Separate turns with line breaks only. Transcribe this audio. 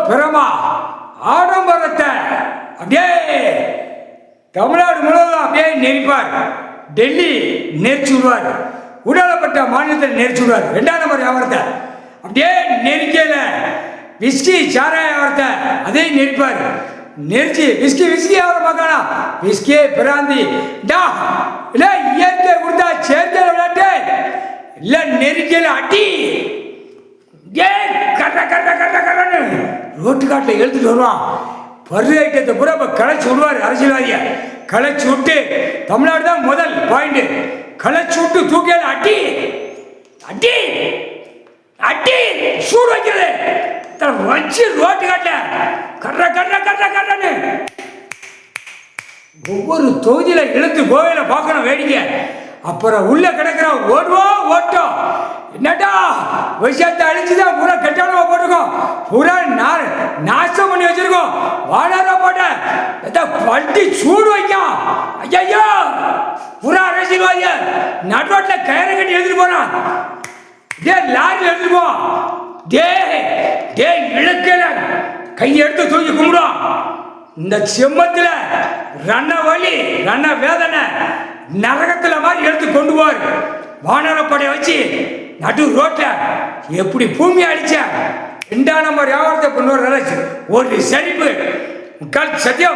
பிரமா ஆடம்பரத்தை அப்படியே தமிழ்நாடு முழுவதும் அப்படியே நெரிப்பார். டெல்லி நெரிச்சு விடுவார், உடலப்பட்ட மாநிலத்தில் நெரிச்சு விடுவார். 2ஆம் நம்பர் வியாபாரத்தை அப்படியே நெரிக்கல. விஸ்கி சாராய வியாபாரத்தை அதையும் நெரிப்பார். நெரிச்சு விஸ்கி வியாபாரம் பார்க்கலாம். விஸ்கி பிராந்தி இல்லை இயற்கை கொடுத்தா சேர்க்கை விளையாட்டு இல்லை நெரிக்கல அடி கட்டன்னு ரோட்டு காட்டில் எழுத்துட்டு வருவான். பரு ஐட்டத்தை பூரா இப்போ களைச்சி விடுவார். அரசியல்வாதியை களைச்சி விட்டு தமிழ்நாடு தான் முதல் பாயிண்ட். களைச்சி விட்டு தூக்கியால் அடி அடி அடி சூடு வைக்கிறது வச்சு ரோட்டு காட்டன்னு ஒவ்வொரு தொகுதியில இழுத்து கோவில பார்க்கணும் வேடிக்கை. அப்புறம் உள்ள கிடக்கிற ஓடுவோம் ஓட்டம் என்னடா விஷயத்தை அழிச்சுதான் பூரா கெட்டானமா போட்டிருக்கோம். பூரா நாசம் பண்ணி வச்சிருக்கோம். வாடாரா போட்ட பட்டி சூடு வைக்கும். ஐயோ பூரா அரசியல்வாதிய நடுரோட்டில் கயிறு கட்டி எழுதிட்டு போறான். லாரியில் எழுதிட்டு போ. இழுக்கல கையெடுத்து தூக்கி கும்பிடும். இந்த செம்மத்தில் ரன்ன வலி ரன்ன வேதனை நரகத்தில் மாதிரி எடுத்து கொண்டு போவார். வானரப்படையை வச்சு நடு ரோட்டில் எப்படி பூமி அடிச்ச 2ஆம் நம்பர் வியாபாரத்தை கொண்டு வர ஒரு செழிப்பு சத்தியம்.